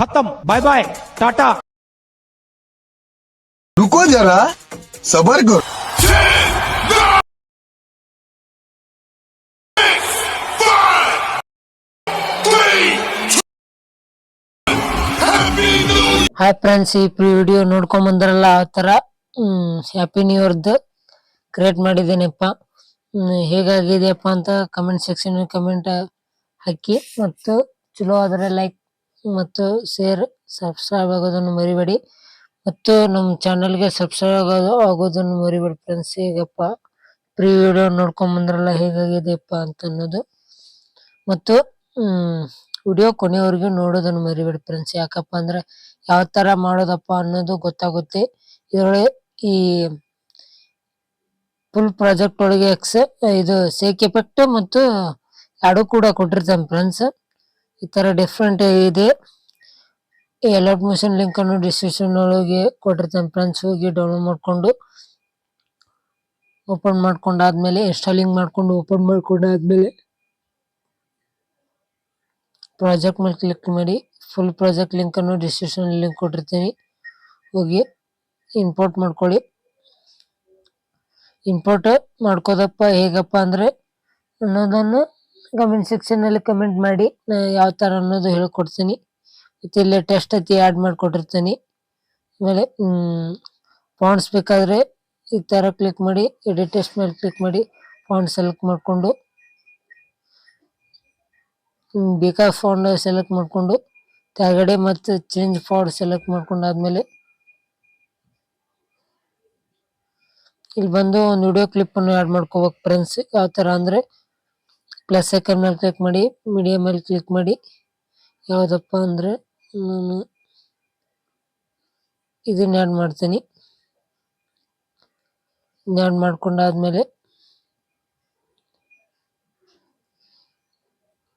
खत्म, bye bye, Tata. रुको जरा, सबर करो। ಹಾಯ್ ಫ್ರೆಂಡ್ಸ್, ಈ ವಿಡಿಯೋ ನೋಡ್ಕೊಂಡ್ ಬಂದ್ರಲ್ಲ ಆ ತರ ಹ್ಯಾಪಿ ನ್ಯೂ ಇಯರ್ದು ಕ್ರಿಯೇಟ್ ಮಾಡಿದ್ದೇನೆಪ್ಪ. ಹೇಗಾಗಿದೆಯಪ್ಪ ಅಂತ ಕಮೆಂಟ್ ಸೆಕ್ಷನ್ ಕಮೆಂಟ್ ಹಾಕಿ, ಮತ್ತು ಚಲೋ ಆದರೆ ಲೈಕ್ ಮತ್ತು ಶೇರ್ ಸಬ್ಸ್ಕ್ರೈಬ್ ಆಗೋದನ್ನು ಮರಿಬೇಡಿ, ಮತ್ತು ನಮ್ಮ ಚಾನಲ್ಗೆ ಸಬ್ಸ್ಕ್ರೈಬ್ ಆಗೋದನ್ನು ಮರಿಬೇಡಿ ಫ್ರೆಂಡ್ಸ್. ಹೇಗಪ್ಪ ವಿಡಿಯೋ ನೋಡ್ಕೊಂಡ್ ಬಂದ್ರಲ್ಲ ಹೇಗಾಗಿದೆಯಪ್ಪ ಅಂತ ಅನ್ನೋದು, ಮತ್ತು ವಿಡಿಯೋ ಕೊನೆಯವರೆಗೂ ನೋಡೋದನ್ನು ಮರಿಬೇಡಿ ಫ್ರೆಂಡ್ಸ್. ಯಾಕಪ್ಪ ಅಂದ್ರೆ ಯಾವ ತರ ಮಾಡೋದಪ್ಪ ಅನ್ನೋದು ಗೊತ್ತಾಗುತ್ತೆ. ಇದರೊಳಗೆ ಈ ಫುಲ್ ಪ್ರಾಜೆಕ್ಟ್ ಒಳಗೆ ಇದು ಸೇಕ್ ಎಫೆಕ್ಟ್ ಮತ್ತು ಎರಡು ಕೂಡ ಕೊಟ್ಟಿರ್ತಾನೆ ಫ್ರೆಂಡ್ಸ್. ಈ ತರ ಡಿಫ್ರೆಂಟ್ ಇದೆ. ಎಲರ್ಟ್ ಮಿಷನ್ ಲಿಂಕ್ ಅನ್ನು ಡಿಸ್ಕ್ರಿಪ್ಷನ್ ಒಳಗೆ ಕೊಟ್ಟಿರ್ತಾನೆ ಫ್ರೆಂಡ್ಸ್. ಹೋಗಿ ಡೌನ್ಲೋಡ್ ಮಾಡ್ಕೊಂಡು ಓಪನ್ ಮಾಡ್ಕೊಂಡಾದ್ಮೇಲೆ ಇನ್ಸ್ಟಾಲಿಂಗ್ ಮಾಡ್ಕೊಂಡು ಓಪನ್ ಮಾಡ್ಕೊಂಡಾದ್ಮೇಲೆ ಪ್ರಾಜೆಕ್ಟ್ ಮೇಲೆ ಕ್ಲಿಕ್ ಮಾಡಿ. ಫುಲ್ ಪ್ರಾಜೆಕ್ಟ್ ಲಿಂಕ್ ಅನ್ನು ಡಿಸ್ಕ್ರಿಪ್ಷನ್ ಲಿಂಕ್ ಕೊಟ್ಟಿರ್ತೀನಿ, ಹೋಗಿ ಇಂಪೋರ್ಟ್ ಮಾಡ್ಕೊಳ್ಳಿ. ಇಂಪೋರ್ಟ್ ಮಾಡ್ಕೋದಪ್ಪ ಹೇಗಪ್ಪ ಅಂದ್ರೆ ಅನ್ನೋದನ್ನು ಕಮೆಂಟ್ ಸೆಕ್ಷನ್ ಅಲ್ಲಿ ಕಮೆಂಟ್ ಮಾಡಿ, ಯಾವ ತರ ಅನ್ನೋದು ಹೇಳ್ಕೊಡ್ತೀನಿ. ಮತ್ತೆ ಇಲ್ಲಿ ಟೆಸ್ಟ್ ಐತಿ ಆಡ್ ಮಾಡ್ಕೊಟ್ಟಿರ್ತೀನಿ. ಆಮೇಲೆ ಫಾಂಟ್ಸ್ ಬೇಕಾದ್ರೆ ಈ ತರ ಕ್ಲಿಕ್ ಮಾಡಿ, ಎಡಿಟ್ ಟೆಸ್ಟ್ ಮೇಲೆ ಕ್ಲಿಕ್ ಮಾಡಿ ಫಾಂಟ್ ಸೆಲೆಕ್ಟ್ ಮಾಡ್ಕೊಂಡು ಬೇಕಾದ ಫಾಂಟ್ ಸೆಲೆಕ್ಟ್ ಮಾಡ್ಕೊಂಡು ಕೆಳಗಡೆ ಮತ್ತೆ ಚೇಂಜ್ ಫಾಂಟ್ ಸೆಲೆಕ್ಟ್ ಮಾಡ್ಕೊಂಡಾದ್ಮೇಲೆ ಇಲ್ಲಿ ಬಂದು ಒಂದು ವಿಡಿಯೋ ಕ್ಲಿಪ್ ಅನ್ನು ಆಡ್ ಮಾಡ್ಕೋಬೇಕು ಫ್ರೆಂಡ್ಸ್. ಯಾವ ತರ ಅಂದ್ರೆ ಪ್ಲಸ್ ಐಕನ್ ಮೇಲೆ ಕ್ಲಿಕ್ ಮಾಡಿ, ಮೀಡಿಯಾ ಮೇಲೆ ಕ್ಲಿಕ್ ಮಾಡಿ. ಯಾವ್ದಪ್ಪ ಅಂದ್ರೆ ನಾನು ಇದನ್ನ ಆಡ್ ಮಾಡ್ತೀನಿ. ಆಡ್ ಮಾಡ್ಕೊಂಡಾದ್ಮೇಲೆ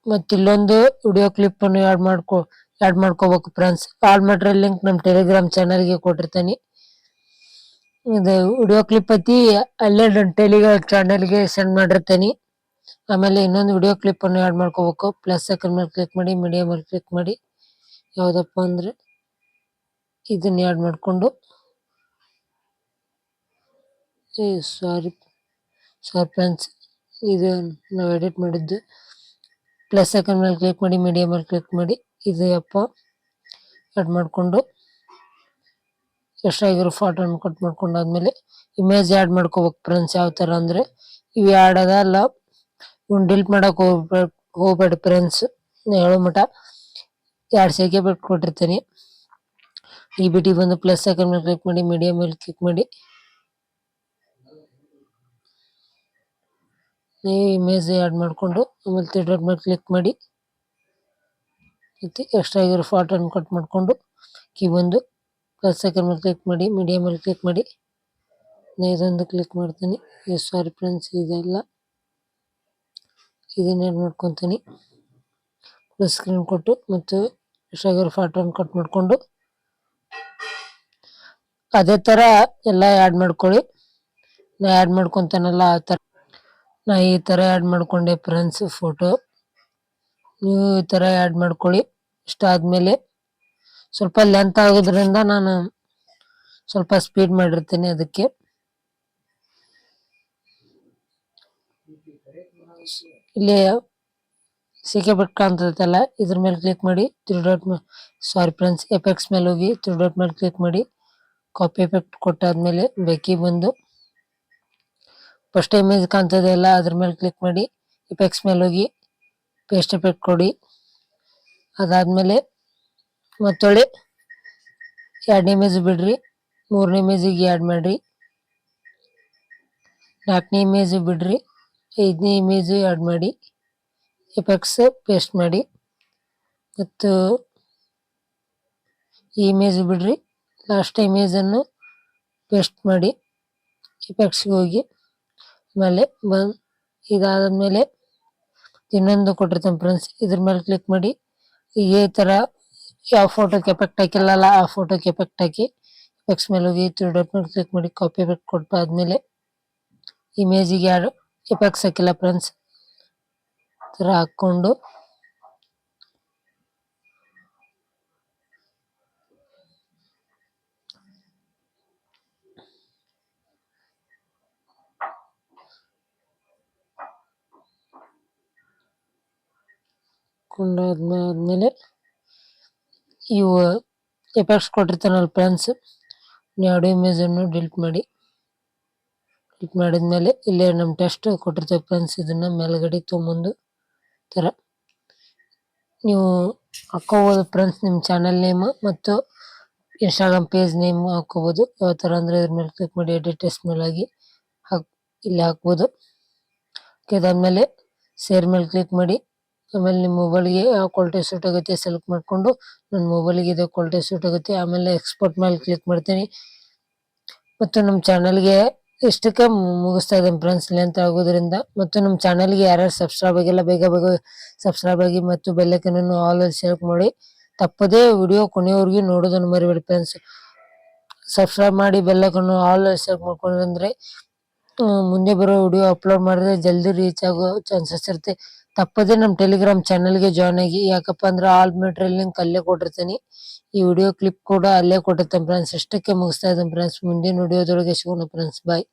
ಮತ್ತೆ ಇಲ್ಲೊಂದು ವಿಡಿಯೋ ಕ್ಲಿಪ್ ಅನ್ನು ಆಡ್ ಮಾಡ್ಕೋಬೇಕು ಫ್ರೆಂಡ್ಸ್. ಆಲ್ ಮೆಟೀರಿಯಲ್ ಲಿಂಕ್ ನಮ್ಮ ಟೆಲಿಗ್ರಾಮ್ ಚಾನಲ್ಗೆ ಕೊಟ್ಟಿರ್ತೀನಿ. ಇದು ವಿಡಿಯೋ ಕ್ಲಿಪ್ ಐತಿ, ಅಲ್ಲೇ ನನ್ನ ಟೆಲಿಗ್ರಾಮ್ ಚಾನಲ್ಗೆ ಸೆಂಡ್ ಮಾಡಿರ್ತೀನಿ. ಆಮೇಲೆ ಇನ್ನೊಂದು ವಿಡಿಯೋ ಕ್ಲಿಪ್ ಅನ್ನು ಆಡ್ ಮಾಡ್ಕೋಬೇಕು. ಪ್ಲಸ್ ಐಕನ್ ಮೇಲೆ ಕ್ಲಿಕ್ ಮಾಡಿ, ಮೀಡಿಯಾ ಮೇಲೆ ಕ್ಲಿಕ್ ಮಾಡಿ. ಯಾವ್ದಪ್ಪ ಅಂದ್ರೆ ಇದನ್ನ ಆಡ್ ಮಾಡ್ಕೊಂಡು ಸಾರಿ ಫ್ರೆಂಡ್ಸ್, ಇದು ನಾವು ಎಡಿಟ್ ಮಾಡಿದ್ದು. ಪ್ಲಸ್ ಐಕನ್ ಮೇಲೆ ಕ್ಲಿಕ್ ಮಾಡಿ, ಮೀಡಿಯಾ ಮೇಲೆ ಕ್ಲಿಕ್ ಮಾಡಿ. ಇದು ಆಡ್ ಮಾಡ್ಕೊಂಡು ಎಷ್ಟಾಗಿರೋ ಫೋಟೋ ಕಟ್ ಮಾಡ್ಕೊಂಡಾದ್ಮೇಲೆ ಇಮೇಜ್ ಆಡ್ ಮಾಡ್ಕೋಬೇಕು ಫ್ರೆಂಡ್ಸ್. ಯಾವ ತರ ಅಂದ್ರೆ ಇವು ಆಡ್ ಅದಲ್ಲ, ಇವ್ನ ಡಿಲೀಟ್ ಮಾಡಕ್ ಹೋಗ್ಬೇಡಿ ಫ್ರೆಂಡ್ಸ್. ಹೇಳೋ ಮಟ 2 ಸೆಕೆಂಡ್ ಬಿಟ್ಟು ಕೊಟ್ಟಿರ್ತೀನಿ. ಈ ಬಿಟಿ ಬಂದು ಪ್ಲಸ್ ಐಕನ್ ಮೇಲೆ ಕ್ಲಿಕ್ ಮಾಡಿ, ಮೀಡಿಯಾ ಮೇಲೆ ಕ್ಲಿಕ್ ಮಾಡಿ. ಇಮೇಜ್ ಆಡ್ ಮಾಡ್ಕೊಂಡು ಆಮೇಲೆ ಥಿಯೇಟರ್ ಮೇಲೆ ಕ್ಲಿಕ್ ಮಾಡಿ, ಮತ್ತೆ ಎಕ್ಸ್ಟ್ರಾ ಆಗಿರೋ ಫೋಟೋ ಕಟ್ ಮಾಡ್ಕೊಂಡು ಕೀ ಬಂದು ಪ್ಲಸ್ ಐಕನ್ ಮೇಲೆ ಕ್ಲಿಕ್ ಮಾಡಿ, ಮೀಡಿಯಾ ಮೇಲೆ ಕ್ಲಿಕ್ ಮಾಡಿ. ಇದೊಂದು ಕ್ಲಿಕ್ ಮಾಡ್ತೀನಿ. ಸಾರಿ ಫ್ರೆಂಡ್ಸ್, ಇದೆಲ್ಲ ಇದನ್ನ ಆಡ್ ಮಾಡ್ಕೊತೀನಿ. ಪ್ಲಸ್ ಸ್ಕ್ರೀನ್ ಕೊಟ್ಟು ಮತ್ತು ಎಕ್ಸ್ಟ್ರಾ ಆಗಿರೋ ಫೋಟೋ ಕಟ್ ಮಾಡ್ಕೊಂಡು ಅದೇ ತರ ಎಲ್ಲ ಆಡ್ ಮಾಡ್ಕೊಳ್ಳಿ. ನಾ ಆಡ್ ಮಾಡ್ಕೊಂತಾನಲ್ಲ ಆ ತರ ನಾ ಈ ತರ ಆಡ್ ಮಾಡ್ಕೊಂಡೆ ಫ್ರೆಂಡ್ಸ್ ಫೋಟೋ. ನೀವು ಈ ತರ ಆಡ್ ಮಾಡ್ಕೊಳ್ಳಿ. ಇಷ್ಟ ಆದ್ಮೇಲೆ ಸ್ವಲ್ಪ ಲೆಂತ್ ಆಗೋದ್ರಿಂದ ನಾನು ಸ್ವಲ್ಪ ಸ್ಪೀಡ್ ಮಾಡಿರ್ತೀನಿ. ಅದಕ್ಕೆ ಇಲ್ಲಿ ಸಿಕೆ ಬಿಟ್ಟು ಕಾಣ್ತೈತಲ್ಲ, ಇದ್ರ ಮೇಲೆ ಕ್ಲಿಕ್ ಮಾಡಿ, ಸಾರಿ ಫ್ರೆಂಡ್ಸ್, ಎಫೆಕ್ಟ್ಸ್ ಮೇಲೆ ಹೋಗಿ 3 ಡಾಟ್ ಮೇಲೆ ಕ್ಲಿಕ್ ಮಾಡಿ. ಕಾಪಿ ಎಫೆಕ್ಟ್ ಕೊಟ್ಟಾದ್ಮೇಲೆ ಬೇಕಿ ಬಂದು ಫಸ್ಟ್ ಇಮೇಜ್ ಕಾಣ್ತದೆ ಅಲ್ಲ, ಅದ್ರ ಮೇಲೆ ಕ್ಲಿಕ್ ಮಾಡಿ ಎಫೆಕ್ಟ್ಸ್ ಮೇಲೆ ಹೋಗಿ ಪೇಸ್ಟ್ ಎಫೆಕ್ಟ್ ಕೊಡಿ. ಅದಾದ್ಮೇಲೆ ಮತ್ತೊಳ್ಳಿ 2ನೇ ಇಮೇಜ್ ಬಿಡ್ರಿ, 3ನೇ ಇಮೇಜಿಗೆ ಆಡ್ ಮಾಡ್ರಿ, 4ನೇ ಇಮೇಜ್ ಬಿಡ್ರಿ, 5ನೇ ಇಮೇಜ್ ಆಡ್ ಮಾಡಿ ಎಫೆಕ್ಟ್ಸ್ ಪೇಸ್ಟ್ ಮಾಡಿ. ಮತ್ತು ಈ ಇಮೇಜ್ ಬಿಡ್ರಿ, ಲಾಸ್ಟ್ ಇಮೇಜ್ ಅನ್ನು ಪೇಸ್ಟ್ ಮಾಡಿ ಎಫೆಕ್ಟ್ಸ್ಗೆ ಹೋಗಿ. ಆಮೇಲೆ ಇದಾದ್ಮೇಲೆ ಇನ್ನೊಂದು ಕೊಟ್ಟಿರ್ತಾನೆ ಫ್ರೆಂಡ್ಸ್, ಇದ್ರ ಮೇಲೆ ಕ್ಲಿಕ್ ಮಾಡಿ. ಈ ತರ ಯಾವ ಫೋಟೋಕ್ಕೆ ಎಫೆಕ್ಟ್ ಹಾಕಿಲ್ಲಲ್ಲ ಆ ಫೋಟೋಕ್ಕೆ ಎಫೆಕ್ಟ್ ಹಾಕಿ ಎಫೆಕ್ಟ್ಸ್ ಮೇಲೆ ಹೋಗಿ 3 ಡಾಟ್ ಮೇಲೆ ಕ್ಲಿಕ್ ಮಾಡಿ ಕಾಪಿ ಎಫೆಕ್ಟ್ ಕೊಟ್ಟಾದ್ಮೇಲೆ ಇಮೇಜಿಗೆ ಯಾರು ಎಫೆಕ್ಟ್ಸ್ ಹಾಕಿಲ್ಲ ಫ್ರೆಂಡ್ಸ್ ತರ ಹಾಕೊಂಡು ಮಾಡ್ಕೊಂಡಾದ್ಮೇಲೆ ಇವು ಎಫೆಕ್ಟ್ಸ್ ಕೊಟ್ಟಿರ್ತಾನಲ್ಲ ಫ್ರೆಂಡ್ಸ್, ನೀವು ಆಡಿಯೋ ಇಮೇಜ್ ಅನ್ನು ಡಿಲೀಟ್ ಮಾಡಿದ್ಮೇಲೆ ಇಲ್ಲೇ ನಮ್ಮ ಟೆಸ್ಟ್ ಕೊಟ್ಟಿರ್ತೇವೆ ಫ್ರೆಂಡ್ಸ್. ಇದನ್ನ ಮೇಲ್ಗಡೆ ತೊಗೊಂಬಂದು ಥರ ನೀವು ಹಾಕೋಬೋದು ಫ್ರೆಂಡ್ಸ್. ನಿಮ್ಮ ಚಾನಲ್ ನೇಮ್ ಮತ್ತು ಇನ್ಸ್ಟಾಗ್ರಾಮ್ ಪೇಜ್ ನೇಮ್ ಹಾಕೋಬೋದು. ಯಾವ ಥರ ಅಂದರೆ ಇದ್ರ ಮೇಲೆ ಕ್ಲಿಕ್ ಮಾಡಿ ಎಡಿಟ್ ಮೇಲೆ ಆಗಿ ಇಲ್ಲಿ ಹಾಕ್ಬೋದು. ಅದಾದಮೇಲೆ ಶೇರ್ ಮೇಲೆ ಕ್ಲಿಕ್ ಮಾಡಿ. ಆಮೇಲೆ ನಿಮ್ಮ ಮೊಬೈಲ್ಗೆ ಯಾವ ಕ್ವಾಲಿಟಿ ಸೂಟ್ ಆಗುತ್ತೆ ಸೆಲೆಕ್ಟ್ ಮಾಡಿಕೊಂಡು, ನನ್ನ ಮೊಬೈಲಿಗೆ ಇದು ಕ್ವಾಲಿಟಿ ಸೂಟ್ ಆಗುತ್ತೆ. ಆಮೇಲೆ ಎಕ್ಸ್ಪೋರ್ಟ್ ಮೇಲೆ ಕ್ಲಿಕ್ ಮಾಡ್ತೀನಿ. ಮತ್ತು ನಮ್ಮ ಚಾನಲ್ಗೆ ಇಷ್ಟಕ್ಕೆ ಮುಗಿಸ್ತಾ ಇದ್ದೇನೆ ಫ್ರೆಂಡ್ಸ್, ಲೆಂತ್ ಆಗೋದ್ರಿಂದ. ಮತ್ತು ನಮ್ಮ ಚಾನಲ್ಗೆ ಯಾರ್ಯಾರು ಸಬ್ಸ್ಕ್ರೈಬ್ ಆಗಿಲ್ಲ ಬೇಗ ಸಬ್ಸ್ಕ್ರೈಬ್ ಆಗಿ ಮತ್ತು ಬೆಲ್ಲೈಕನನ್ನು ಆಲ್ ಸೆಲೆಕ್ಟ್ ಮಾಡಿ. ತಪ್ಪದೇ ವಿಡಿಯೋ ಕೊನೆಯವರೆಗೂ ನೋಡೋದನ್ನು ಮರಿಬೇಡಿ ಫ್ರೆಂಡ್ಸ್. ಸಬ್ಸ್ಕ್ರೈಬ್ ಮಾಡಿ ಬೆಲ್ಲೈಕನ್ನು ಆಲ್ ಸೆಲೆಕ್ಟ್ ಮಾಡ್ಕೊಂಡ್ರೆ ಮುಂದೆ ಬರೋ ವಿಡಿಯೋ ಅಪ್ಲೋಡ್ ಮಾಡಿದ್ರೆ ಜಲ್ದಿ ರೀಚ್ ಆಗೋ ಚಾನ್ಸಸ್ ಇರುತ್ತೆ. ತಪ್ಪದೇ ನಮ್ಮ ಟೆಲಿಗ್ರಾಮ್ ಚಾನಲ್ಗೆ ಜಾಯ್ನ್ ಆಗಿ. ಯಾಕಪ್ಪ ಅಂದ್ರೆ ಆಲ್ ಮೆಟೀರಿಯಲ್ ಲಿಂಕ್ ಅಲ್ಲೇ ಕೊಟ್ಟಿರ್ತೀನಿ. ಈ ವಿಡಿಯೋ ಕ್ಲಿಪ್ ಕೂಡ ಅಲ್ಲೇ ಕೊಟ್ಟಿರ್ತಾನೆ ಫ್ರೆಂಡ್ಸ್. ಇಷ್ಟಕ್ಕೆ ಮುಗಿಸ್ತಾ ಇದ್ದೇನೆ ಫ್ರೆಂಡ್ಸ್. ಮುಂದಿನ ವಿಡಿಯೋದೊಳಗೆ ಸಿಗೋಣ ಫ್ರೆಂಡ್ಸ್. ಬಾಯ್.